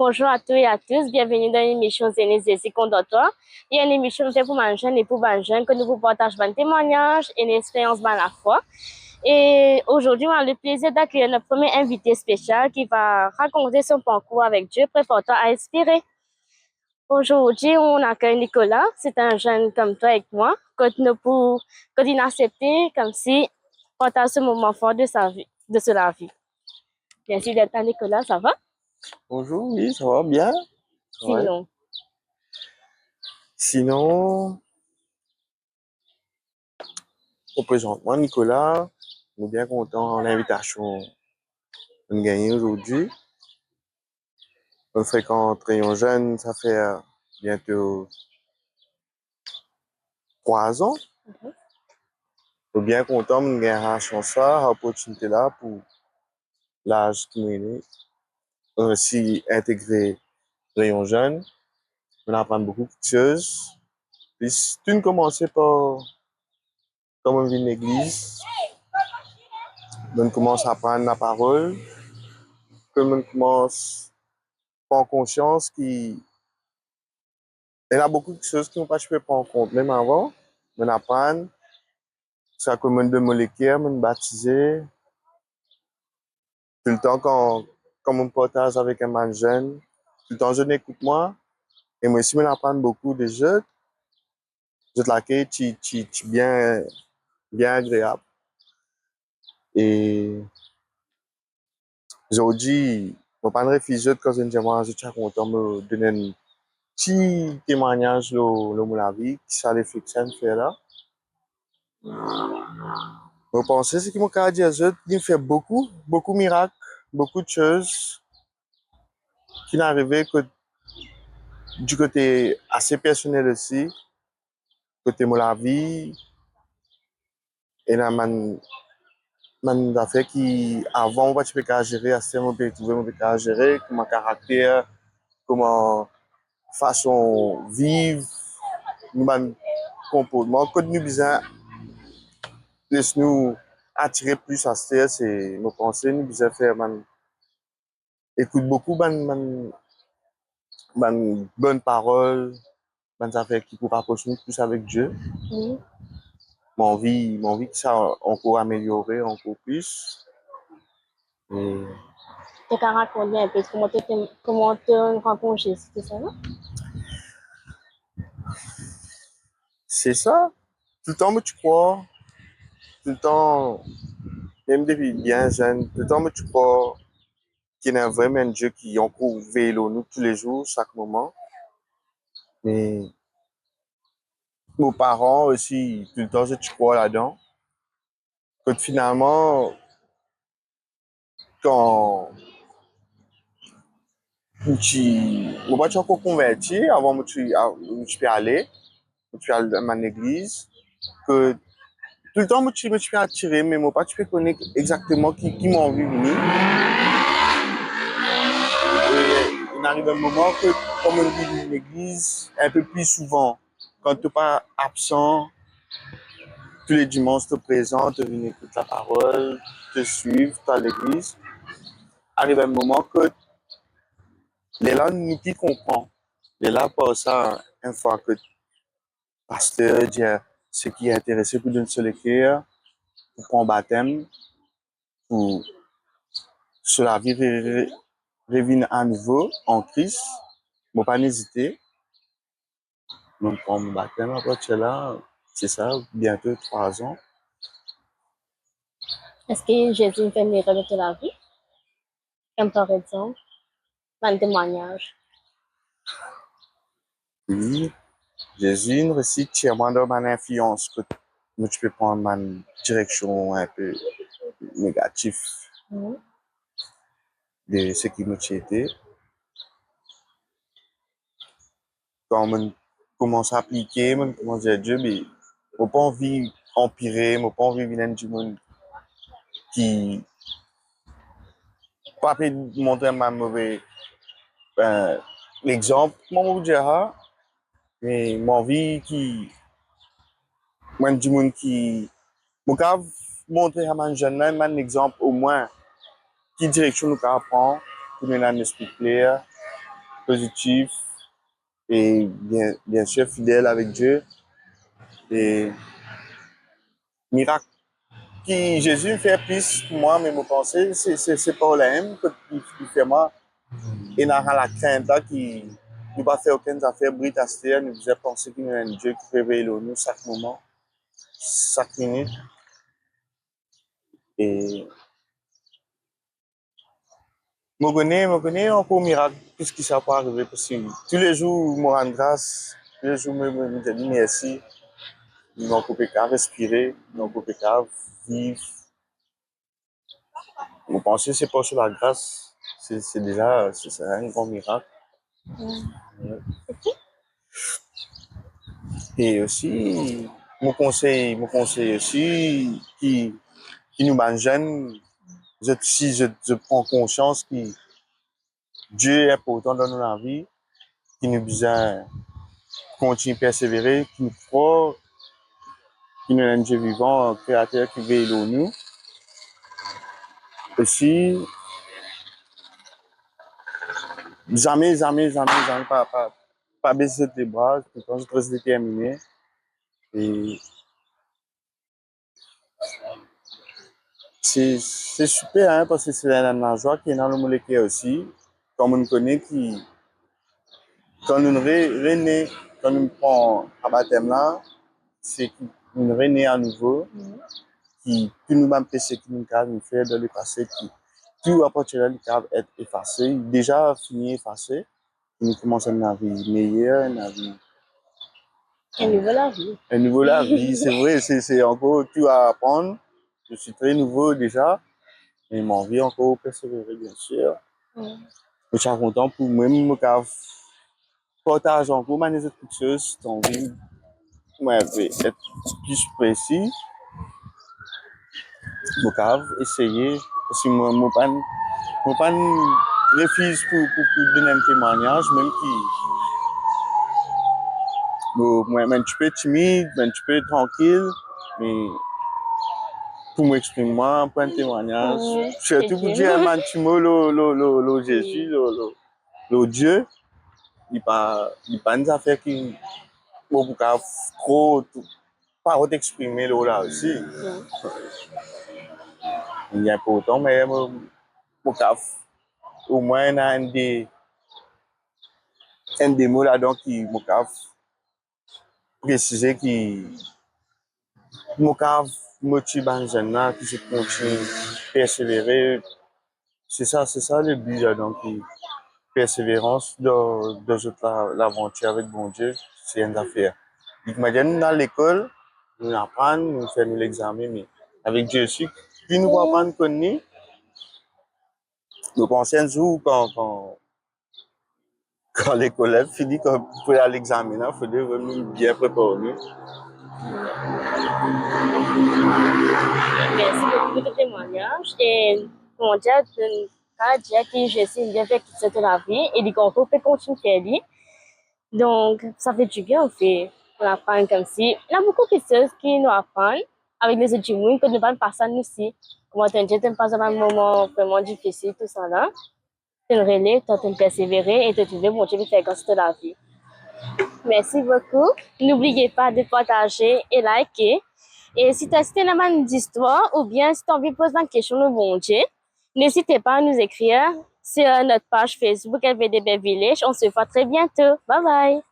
Bonjour à tous et à tous, bienvenue dans l'émission Zénith Zézi Condotoire. Il y a une émission fait pour les jeunes et pour les jeunes que nous vous partageons des témoignages et une expérience à la fois. Et aujourd'hui, on a le plaisir d'accueillir notre premier invité spécial qui va raconter son parcours avec Dieu, préparant à inspirer. Aujourd'hui, on accueille Nicolas. C'est un jeune comme toi et moi, que il a accepté comme si partage ce moment fort de sa vie, de sa vie. Merci d'être là, Nicolas, ça va? Bonjour, oui, ça va bien? Ouais. Sinon, Sinon, représente-moi Nicolas. On est bien content de l'invitation de me gagner aujourd'hui. On fréquente Rayon Jeune, ça fait bientôt 3 ans. On est bien content de me gagner la chance, l'opportunité là pour l'âge qui m'est né. On a aussi intégré Rayon Jeune. On apprend beaucoup de choses. Puis, tout a commencé par, comme on vit une église, on commence à apprendre la parole. Comme on commence à prendre conscience qu'il y a beaucoup de choses qu'on ne peut pas prendre en compte. Même avant, on apprend, ça comme de molécules, on baptisé. Tout le temps, quand on partage avec un man jeune, tout le temps, je n'écoute moi. Et moi aussi, on apprend beaucoup de jeux. Je laquelle tu bien, bien agréable. Et aujourd'hui, je ne pas réfugier quand je suis content de me donner un petit témoignage de la vie, qui ça les fait faire là. Je pense que ce qui m'a dit à eux, il fait beaucoup, beaucoup de miracles, beaucoup de choses qui n'arrivaient que du côté assez personnel aussi, côté de la vie, et là, man affaire qui, avant, on ne pas gérer, à ce moment, on peut pas gérer, comment caractère, comment façon vivre, man comportement, que nous besoin, laisse-nous attirer plus à ce c'est nos pensées, nous besoin faire, man, écoute beaucoup, bonne parole, bonnes affaires qui peuvent approcher plus avec Dieu. oui. Mon envie que ça encore améliorer encore plus. Et Tu as raconté un peu comment te rencontres Jésus, c'est ça, non? c'est ça. Tout le temps, mais tu crois. Tout le temps, même depuis bien jeune, tout le temps, mais tu crois qu'il y a vraiment un Dieu qui encore veille nous tous les jours, chaque moment. Mais nos parents aussi, tout le temps, tu crois là-dedans. Que finalement, quand je suis encore converti, avant je peux aller, je peux aller dans mon église, que tout le temps, je me suis attiré, mais moi, je peux connaître exactement qui m'a envie de venir. Et il arrive un moment que, comme on dit dans l'église, un peu plus souvent, quand tu n'es pas absent, tous les dimanches, tu te présentes, tu viens écouter la parole, te suivre, tu à l'église, arrive un moment que les là, nous qui comprend. Et là, pour ça, une fois que le pasteur dit ce qui est intéressé pour d'une seule écrire, pour prendre baptême, pour se la vie revenir à nouveau en Christ, ne pas hésiter. Donc, prendre mon baptême après cela, c'est ça, bientôt 3 ans. Est-ce que Jésus fait miracle de la vie? Comme par exemple, un témoignage. Oui, Jésus nous récite tièrement dans mon influence que moi, tu peux prendre ma direction un peu négative Mhm. de ce qui nous était. Quand on commence à appliquer, on commence à dire Dieu, mais on n'a pas envie d'empirer, on n'a pas envie de venir du monde qui pas peut montrer ma mauvais l'exemple, moi, je dirais, mais mon envie qui, moi, du monde qui, mon cas, montrer à ma jeune, un exemple au moins, qui direction nous prendre pour nous un esprit clair, positif et bien sûr fidèle avec Dieu. Et miracle qui Jésus fait plus pour moi, mais mon pensée, c'est pas la même qui fait moi. Et dans la crainte là, qui ne va faire aucune affaire britastière, nous faisait penser qu'il y a un Dieu qui réveille nous chaque moment, chaque minute. Et je connais encore miracle, tout ce qui s'est pas arrivé possible. Tous les jours, je me rends grâce, tous les jours, je me dis merci. Nous pouvons pas respirer, nous pouvons pas vivre. Je pense que c'est pas sur la grâce, c'est déjà c'est un grand miracle. Et aussi, mon conseil aussi, qui nous mène jeunes, si je prends conscience que Dieu est important dans notre vie, qu'il nous besoin continuer à persévérer, qu'il nous croit, qu'il nous est un Dieu vivant, un créateur qui veille sur nous. Aussi, jamais, pas baisser les bras, quand je reste déterminé. Et c'est super, hein, parce que c'est la joie qui est dans le molécule aussi, comme on connaît qui, quand nous renaît, quand nous prend à baptême là, c'est nous renaît à nouveau, qui tout nous même péché qui nous a nous fait dans le passé, qui tout à partir de là, qui être effacé, déjà fini effacé, nous commençons une vie meilleure, une vie. Un nouveau la vie. Un nouveau la vie, c'est vrai, c'est encore tout à apprendre. Je suis très nouveau déjà, mais mon vie encore persévérer, bien sûr. Je suis content pour moi-même, partager encore mes autres choses, ton vie, moi, être plus précis. Je vais essayer, parce que moi, pas refuse pour donner un témoignage, même qui, moi, un petit peu timide, un petit peu tranquille, mais pour m'exprimer, pour un témoignage, surtout pour dire un petit mot, le Jésus, le Dieu, il pas une affaire qui, beaucoup trop, pas d'exprimer là aussi. Il y a important, mais au moins, un des mots là-dedans qui m'a précisé qui m'a motivé les jeunes là, qui se continuent à persévérer. C'est ça le but là-dedans, qui persévérance dans l'aventure avec bon Dieu, c'est une affaire. Imagine dans l'école, nous apprenons, nous faisons l'examen, mais avec Dieu aussi, puis nous apprenons qu'on est, nous pensons un jour quand l'école finit, pour aller à l'examen, il faudrait vraiment bien préparer. Merci beaucoup pour ton témoignage. Et mon Dieu, dire que je suis bien fait toute la vie et du coup, on peut continuer à faire. Donc, ça fait du bien, en fait. On apprend comme si. Il y a beaucoup de choses qui nous apprennent avec les autres gens que nous ne pas passer nous aussi. Comment tu ne passes un moment vraiment difficile, tout ça là. Tu te relèves, tu persévérer et tu trouves mon Dieu de faire comme la vie. Merci beaucoup. N'oubliez pas de partager et liker. Et si tu as cité la même d'histoire ou bien si tu as envie de poser une question au bon Dieu, n'hésitez pas à nous écrire sur notre page Facebook LVDB Village. On se voit très bientôt. Bye bye.